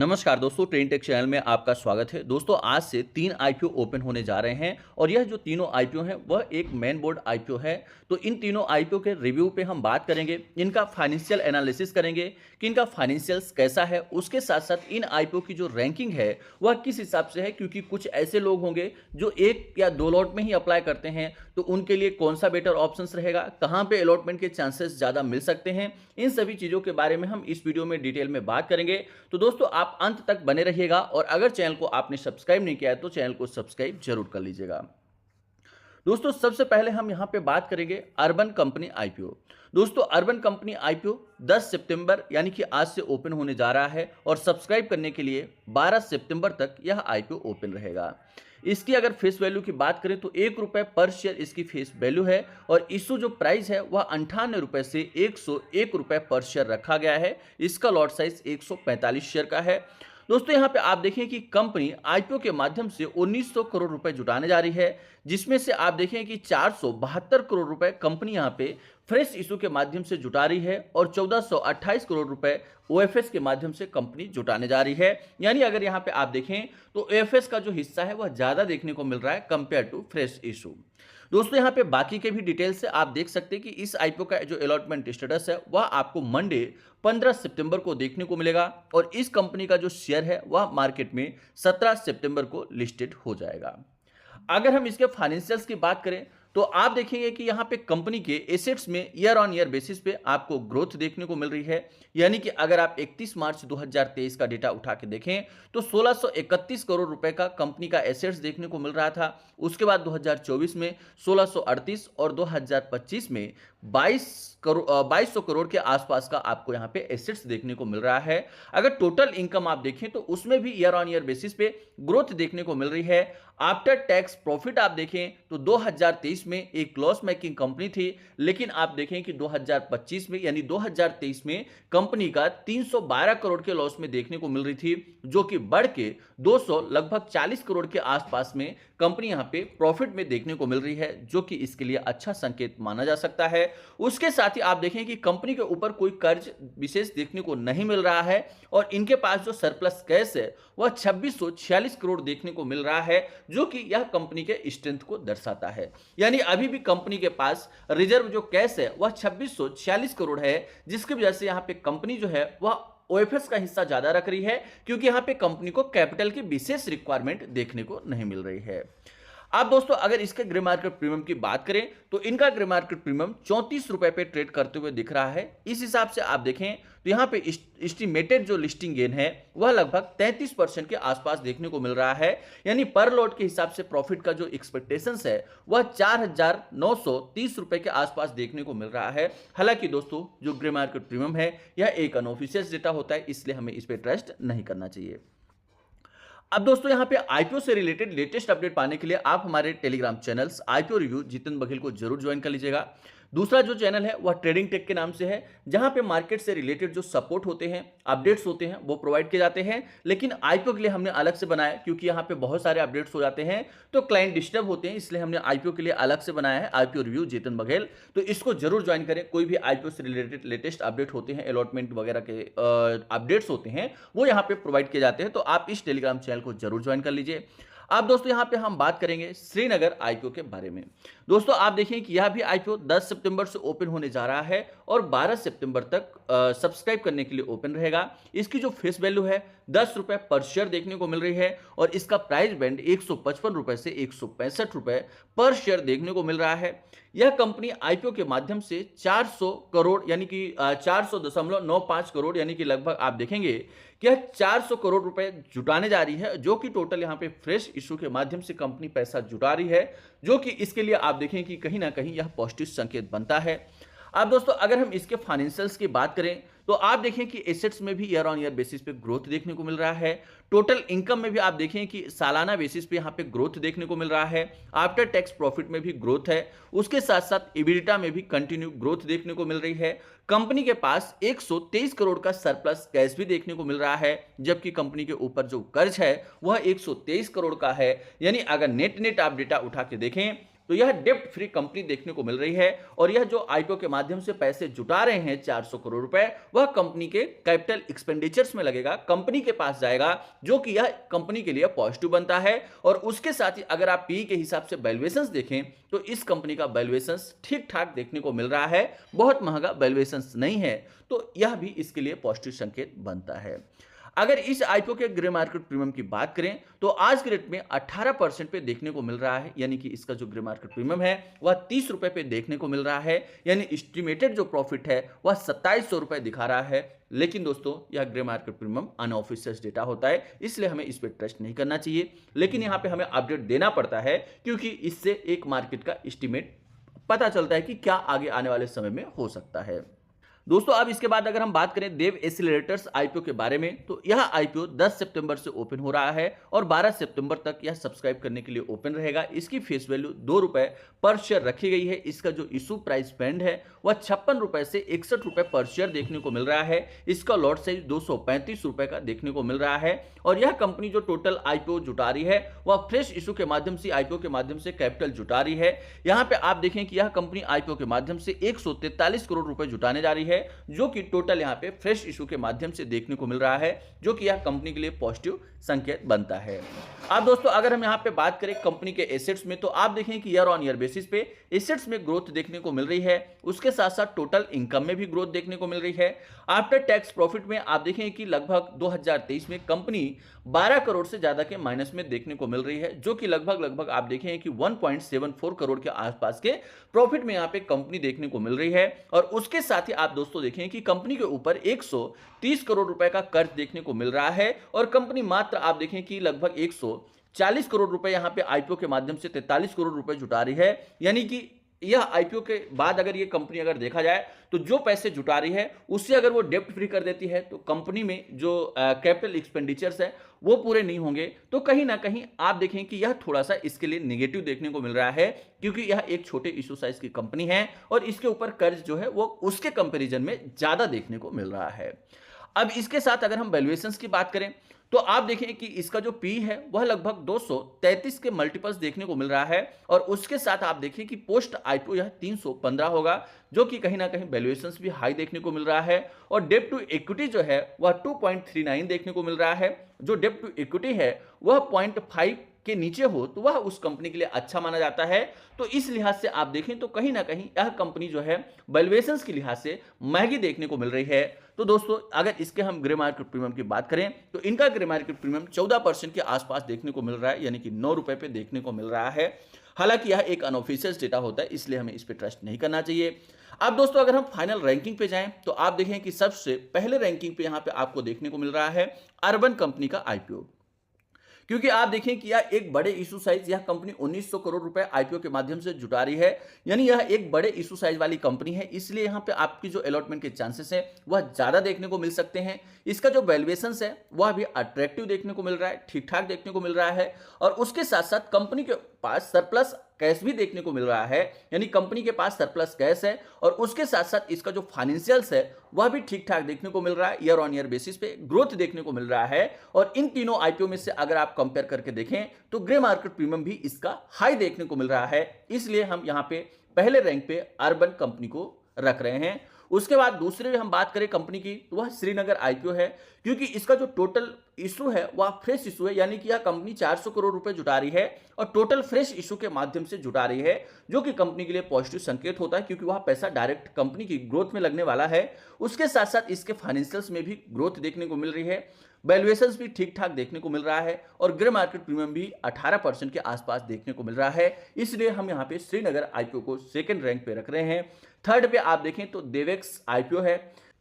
नमस्कार दोस्तों, train take channel में आपका स्वागत है। दोस्तों, आज से 3 आईपीओ ओपन होने जा रहे हैं और यह जो तीनों आईपीओ हैं वह एक मेन बोर्ड आईपीओ है। तो इन तीनों आईपीओ के रिव्यू पे हम बात करेंगे, इनका फाइनेंशियल एनालिसिस करेंगे कि इनका फाइनेंशियल्स कैसा है। उसके साथ साथ इन आईपीओ की जो रैंकिंग है वह किस हिसाब से है, क्योंकि कुछ ऐसे लोग होंगे जो 1 या 2 लॉट में ही अप्लाई करते हैं, तो उनके लिए कौन सा बेटर ऑप्शंस रहेगा, कहाँ पे अलॉटमेंट के चांसेस ज़्यादा मिल सकते हैं। इन सभी चीज़ों के बारे में हम इस वीडियो में डिटेल में बात करेंगे। तो दोस्तों, आप अंत तक बने रहिएगा और अगर चैनल को आपने सब्सक्राइब नहीं किया है तो चैनल को सब्सक्राइब जरूर कर लीजिएगा। दोस्तों, सबसे पहले हम यहां पे बात करेंगे अर्बन कंपनी आईपीओ। दोस्तों, अर्बन कंपनी आईपीओ 10 सितंबर यानी कि आज से ओपन होने जा रहा है और सब्सक्राइब करने के लिए 12 सितंबर तक यह आईपीओ ओपन रहेगा। इसकी अगर फेस वैल्यू की बात करें तो ₹1 पर शेयर इसकी फेस वैल्यू है और इशू जो प्राइस है वह ₹98 से ₹101 पर शेयर रखा गया है। इसका लॉट साइज 145 शेयर का है। दोस्तों, यहाँ पे आप देखें कि कंपनी आईपीओ के माध्यम से 1900 करोड़ रुपए जुटाने जा रही है, जिसमें से आप देखें कि 472 करोड़ रुपए कंपनी यहाँ पे फ्रेश इशू के माध्यम से जुटा रही है और 1428 करोड़ रुपए ओएफएस के माध्यम से कंपनी जुटाने जा रही है। यानी अगर यहाँ पे आप देखें तो ओएफएस का जो हिस्सा है वह ज्यादा देखने को मिल रहा है कंपेयर टू फ्रेश इशू। दोस्तों, यहाँ पे बाकी के भी डिटेल से आप देख सकते हैं कि इस आईपीओ का जो अलॉटमेंट स्टेटस है वह आपको मंडे 15 सितंबर को देखने को मिलेगा और इस कंपनी का जो शेयर है वह मार्केट में 17 सितंबर को लिस्टेड हो जाएगा। अगर हम इसके फाइनेंशियल्स की बात करें तो आप देखेंगे कि यहाँ पे कंपनी के एसेट्स में ईयर ऑन ईयर बेसिस पे आपको ग्रोथ देखने को मिल रही है। यानी कि अगर आप 31 मार्च 2023 का डेटा उठा के देखें तो 1631 करोड़ रुपए का कंपनी का एसेट्स देखने को मिल रहा था। उसके बाद 2024 में 1638 और 2025 में 2200 करोड़ के आसपास का आपको यहाँ पे एसेट्स देखने को मिल रहा है। अगर टोटल इनकम आप देखें तो उसमें भी ईयर ऑन ईयर बेसिस पे ग्रोथ देखने को मिल रही है। आफ्टर टैक्स प्रॉफिट आप देखें तो 2023 में एक लॉस मेकिंग कंपनी थी, लेकिन आप देखें कि 2025 में यानी 2023 में कंपनी का 312 करोड़ के लॉस में देखने को मिल रही थी, जो कि बढ़ के 200 लगभग 40 करोड़ के आसपास में कंपनी यहां पे प्रॉफिट में देखने को मिल रही है, जो कि इसके लिए अच्छा संकेत माना जा सकता है। उसके साथ ही आप देखें कि कंपनी के ऊपर कोई कर्ज विशेष देखने को नहीं मिल रहा है और इनके पास जो सरप्लस कैश है वह 2646 करोड़ देखने को मिल रहा है, जो कि यह कंपनी के स्ट्रेंथ को दर्शाता है। यानी अभी भी कंपनी के पास रिजर्व जो कैश है वह 2646 करोड़ है, जिसकी वजह से यहां पे कंपनी जो है वह ओएफएस का हिस्सा ज्यादा रख रही है, क्योंकि यहां पे कंपनी को कैपिटल की विशेष रिक्वायरमेंट देखने को नहीं मिल रही है। अब दोस्तों, अगर इसके ग्रे मार्केट प्रीमियम की बात करें तो इनका ग्रे मार्केट प्रीमियम ₹34 पे ट्रेड करते हुए दिख रहा है। इस हिसाब से आप देखें तो यहाँ पे एस्टिमेटेड जो लिस्टिंग गेन है वह लगभग 33% के आसपास देखने को मिल रहा है। यानी पर लॉट के हिसाब से प्रॉफिट का जो एक्सपेक्टेशंस है वह ₹4930 के आसपास देखने को मिल रहा है। हालांकि दोस्तों, जो ग्रे मार्केट प्रीमियम है यह एक अनऑफिशियल डेटा होता है, इसलिए हमें इस पर ट्रस्ट नहीं करना चाहिए। अब दोस्तों, यहाँ पे आईपीओ से रिलेटेड लेटेस्ट अपडेट पाने के लिए आप हमारे Telegram channels IPO review Jitendra Baghel को जरूर ज्वाइन कर लीजिएगा। दूसरा जो चैनल है वह ट्रेडिंग टेक के नाम से है, जहां पे मार्केट से रिलेटेड जो सपोर्ट होते हैं, अपडेट्स होते हैं वो प्रोवाइड किए जाते हैं। लेकिन आईपीओ के लिए हमने अलग से बनाया, क्योंकि यहाँ पे बहुत सारे अपडेट्स हो जाते हैं तो क्लाइंट डिस्टर्ब होते हैं, इसलिए हमने आईपीओ के लिए अलग से बनाया है आईपीओ रिव्यू जितेंद्र बघेल। तो इसको जरूर ज्वाइन करें। कोई भी आईपीओ से रिलेटेड लेटेस्ट अपडेट होते हैं, अलॉटमेंट वगैरह के अपडेट्स होते हैं वो यहाँ पे प्रोवाइड किए जाते हैं, तो आप इस टेलीग्राम चैनल को जरूर ज्वाइन कर लीजिए। अब दोस्तों, यहां पे हम बात करेंगे श्रीनगर आईपीओ के बारे में। दोस्तों, आप देखें कि यह भी आईपीओ 10 सितंबर से ओपन होने जा रहा है और 12 सितंबर तक सब्सक्राइब करने के लिए ओपन रहेगा। इसकी जो फेस वैल्यू है ₹10 पर शेयर देखने को मिल रही है और इसका प्राइस बैंड ₹155 से ₹165 पर शेयर देखने को मिल रहा है। यह कंपनी आईपीओ के माध्यम से 400 करोड़ यानी कि 400.95 करोड़ यानी कि लगभग आप देखेंगे कि यह 400 करोड़ रुपए जुटाने जा रही है, जो कि टोटल यहाँ पे फ्रेश इशू के माध्यम से कंपनी पैसा जुटा रही है, जो कि इसके लिए आप देखें कि कहीं ना कहीं यह पॉजिटिव संकेत बनता है। अब दोस्तों, अगर हम इसके फाइनेंशियल्स की बात करें तो आप देखें कि एसेट्स में भी ईयर ऑन ईयर बेसिस पे ग्रोथ देखने को मिल रहा है। टोटल इनकम में भी आप देखें कि सालाना बेसिस पे यहाँ पे ग्रोथ देखने को मिल रहा है। आफ्टर टैक्स प्रॉफिट में भी ग्रोथ है। उसके साथ साथ इबिडिटा में भी कंटिन्यू ग्रोथ देखने को मिल रही है। कंपनी के पास 123 करोड़ का सरप्लस कैश भी देखने को मिल रहा है, जबकि कंपनी के ऊपर जो कर्ज है वह 123 करोड़ का है। यानी अगर नेट नेट आप डेटा उठा के देखें तो यह डेप्ट फ्री कंपनी देखने को मिल रही है और यह जो आईपीओ के माध्यम से पैसे जुटा रहे हैं 400 करोड़ रुपए, वह कंपनी के कैपिटल एक्सपेंडिचर्स में लगेगा, कंपनी के पास जाएगा, जो कि यह कंपनी के लिए पॉजिटिव बनता है। और उसके साथ ही अगर आप पी के हिसाब से वैल्यूएशंस देखें तो इस कंपनी का वैल्यूएशंस ठीक ठाक देखने को मिल रहा है, बहुत महंगा वैल्यूएशंस नहीं है, तो यह भी इसके लिए पॉजिटिव संकेत बनता है। अगर इस आईपीओ के ग्रे मार्केट प्रीमियम की बात करें तो आज के रेट में 18% पे देखने को मिल रहा है, यानी कि इसका जो ग्रे मार्केट प्रीमियम है वह 30 रुपए पे देखने को मिल रहा है, यानी एस्टिमेटेड जो प्रॉफिट है वह 2700 रुपए दिखा रहा है। लेकिन दोस्तों यह grey market premium unofficial data होता है, इसलिए हमें इस पर ट्रस्ट नहीं करना चाहिए, लेकिन यहाँ पे हमें अपडेट देना पड़ता है क्योंकि इससे एक मार्केट का एस्टिमेट पता चलता है कि क्या आगे आने वाले समय में हो सकता है। दोस्तों अब इसके बाद अगर हम बात करें देव एक्सीलरेटर्स आईपीओ के बारे में, तो यह आईपीओ 10 सितंबर से ओपन हो रहा है और 12 सितंबर तक यह सब्सक्राइब करने के लिए ओपन रहेगा। इसकी फेस वैल्यू 2 रुपए पर शेयर रखी गई है। इसका जो इशू प्राइस बैंड है वह 56 रुपए से 61 रुपए पर शेयर देखने को मिल रहा है। इसका लॉट साइज 235 रुपए का देखने को मिल रहा है और यह कंपनी जो टोटल आईपीओ जुटा रही है वह फ्रेश इशू के माध्यम से, आईपीओ के माध्यम से कैपिटल जुटा रही है। यहाँ पे आप देखें कि यह कंपनी आईपीओ के माध्यम से 143 करोड़ रुपए जुटाने जा रही है, जो कि टोटल यहां पे फ्रेश इशू के माध्यम से देखने को मिल रहा है, जो कि यह कंपनी के लिए पॉजिटिव संकेत बनता है। अब दोस्तों अगर हम यहां पे बात करें कंपनी के एसेट्स में, तो आप देखें कि ईयर ऑन ईयर बेसिस पे एसेट्स में ग्रोथ देखने को मिल रही है, उसके साथ साथ टोटल इनकम में भी ग्रोथ देखने को मिल रही है। आफ्टर टैक्स प्रॉफिट में आप देखें कि लगभग 2023 में कंपनी 12 करोड़ से ज्यादा के माइनस में देखने को मिल रही है, जो कि लगभग आप देखें कि 1.74 करोड़ के आसपास के प्रॉफिट में यहां पे कंपनी देखने को मिल रही है। और उसके साथ ही आप दोस्तों देखें कि कंपनी के ऊपर 130 करोड़ रुपए का कर्ज देखने को मिल रहा है और कंपनी मात्र आप देखें कि लगभग 140 करोड़ रुपए यहां पे आईपीओ के माध्यम से 43 करोड़ रुपए जुटा रही है। यानी कि यह आईपीओ के बाद अगर ये कंपनी अगर देखा जाए तो जो पैसे जुटा रही है उससे अगर वो डेप्ट फ्री कर देती है तो कंपनी में जो कैपिटल एक्सपेंडिचर्स है वो पूरे नहीं होंगे। तो कहीं ना कहीं आप देखें कि यह थोड़ा सा इसके लिए नेगेटिव देखने को मिल रहा है, क्योंकि यह एक छोटे इशू साइज की कंपनी है और इसके ऊपर कर्ज जो है वो उसके कंपेरिजन में ज्यादा देखने को मिल रहा है। अब इसके साथ अगर हम वैल्यूएशंस की बात करें तो आप देखें कि इसका जो पी है वह लगभग 233 के मल्टीपल्स देखने को मिल रहा है और उसके साथ आप देखें कि पोस्ट आईपीओ यह 315 होगा, जो कि कहीं ना कहीं वैल्यूएशंस भी हाई देखने को मिल रहा है। और डेब्ट टू इक्विटी जो है वह 2.39 देखने को मिल रहा है। जो डेब्ट टू इक्विटी है वह 0.5 के नीचे हो तो वह उस कंपनी के लिए अच्छा माना जाता है। तो इस लिहाज से आप देखें तो कहीं ना कहीं यह कंपनी जो है वैल्यूएशंस के लिहाज से महंगी देखने को मिल रही है। तो दोस्तों अगर इसके हम ग्रे मार्केट प्रीमियम की बात करें तो इनका ग्रे मार्केट प्रीमियम 14% के आसपास देखने को मिल रहा है, यानी कि 9 रुपए पे देखने को मिल रहा है। हालांकि यह एक अनऑफिशियल डेटा होता है, इसलिए हमें इस पर ट्रस्ट नहीं करना चाहिए। अब दोस्तों अगर हम फाइनल रैंकिंग पे जाएं तो आप देखें कि सबसे पहले रैंकिंग पे यहां पे आपको देखने को मिल रहा है अर्बन कंपनी का आईपीओ, क्योंकि आप देखें कि यह एक बड़े इशू साइज, यह कंपनी 1900 करोड़ रुपए आईपीओ के माध्यम से जुटा रही है, यानी यह एक बड़े इशू साइज वाली कंपनी है, इसलिए यहां पे आपकी जो अलॉटमेंट के चांसेस है वह ज्यादा देखने को मिल सकते हैं। इसका जो वैल्यूएशंस है वह भी अट्रैक्टिव देखने को मिल रहा है, ठीक ठाक देखने को मिल रहा है और उसके साथ साथ कंपनी के पास सरप्लस कैश भी देखने को मिल रहा है, यानी कंपनी के पास सरप्लस कैश है और उसके साथ साथ इसका जो फाइनेंशियल्स है वह भी ठीक ठाक देखने को मिल रहा है, ईयर ऑन ईयर बेसिस पे ग्रोथ देखने को मिल रहा है। और इन तीनों आईपीओ में से अगर आप कंपेयर करके देखें तो ग्रे मार्केट प्रीमियम भी इसका हाई देखने को मिल रहा है, इसलिए हम यहां पे पहले रैंक पे अर्बन कंपनी को रख रहे हैं। उसके बाद दूसरे हम बात करें कंपनी की तो वह श्रीनगर आईपीओ है, क्योंकि इसका जो टोटल इशू है वह फ्रेश इशू है, यानी कि यह कंपनी 400 करोड़ रुपए जुटा रही है और टोटल फ्रेश इशू के माध्यम से जुटा रही है, जो कि कंपनी के लिए पॉजिटिव संकेत होता है, क्योंकि वह पैसा डायरेक्ट कंपनी की ग्रोथ में लगने वाला है। उसके साथ साथ इसके फाइनेंशियल्स में भी ग्रोथ देखने को मिल रही है, वैल्यूएशंस भी ठीक ठाक देखने को मिल रहा है और ग्रे मार्केट प्रीमियम भी 18% के आसपास देखने को मिल रहा है, इसलिए हम यहाँ पे श्रीनगर आईपीओ को सेकंड रैंक पे रख रहे हैं। थर्ड पे आप देखें तो देवेक्स आईपीओ है,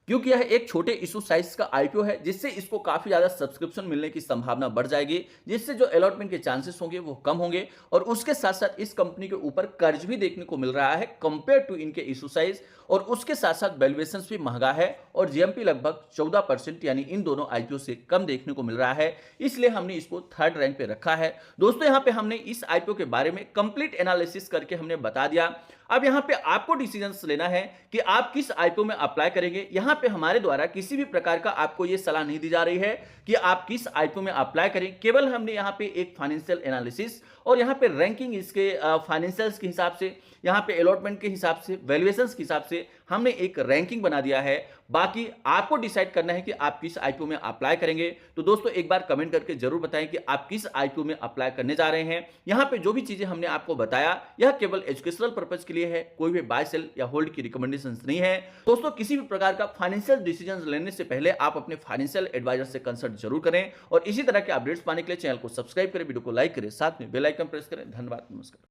क्योंकि यह एक छोटे इशू साइज का आईपीओ है, जिससे इसको काफी ज्यादा सब्सक्रिप्शन मिलने की संभावना बढ़ जाएगी, जिससे जो अलॉटमेंट के चांसेस होंगे वो कम होंगे और उसके साथ साथ इस कंपनी के ऊपर कर्ज भी देखने को मिल रहा है कंपेयर टू इनके इशू साइज और उसके साथ साथ वैल्यूएशंस भी महंगा है और जीएमपी लगभग 14%, यानी इन दोनों आईपीओ से कम देखने को मिल रहा है, इसलिए हमने इसको थर्ड रैंक पे रखा है। दोस्तों यहाँ पे हमने इस आईपीओ के बारे में कंप्लीट एनालिसिस करके हमने बता दिया। अब यहाँ पे आपको डिसीजंस लेना है कि आप किस आईपीओ में अप्लाई करेंगे। यहाँ पे हमारे द्वारा किसी भी प्रकार का आपको ये सलाह नहीं दी जा रही है कि आप किस आईपीओ में अप्लाई करें। केवल हमने यहाँ पे एक फाइनेंशियल एनालिसिस और यहाँ पे रैंकिंग इसके फाइनेंशियल्स के हिसाब से, यहाँ पे अलॉटमेंट के हिसाब से, वैल्यूएशंस के हिसाब से हमने एक रैंकिंग बना दिया है। बाकी आपको डिसाइड करना है कि आप किस आईपीओ में अप्लाई करेंगे। तो दोस्तों एक बार कमेंट करके जरूर बताएं कि आप किस आईपीओ में अप्लाई करने जा रहे हैं। यहाँ पे जो भी चीजें हमने आपको बताया यह केवल एजुकेशनल पर्पज के लिए है, कोई भी बाय सेल या होल्ड की रिकमेंडेशन नहीं है। दोस्तों किसी भी प्रकार का फाइनेंशियल डिसीजन लेने से पहले आप अपने फाइनेंशियल एडवाइजर से कंसल्ट जरूर करें और इसी तरह के अपडेट्स पाने के लिए चैनल को सब्सक्राइब करें, वीडियो को लाइक करें, साथ में बेल आइकन प्रेस करें। धन्यवाद, नमस्कार।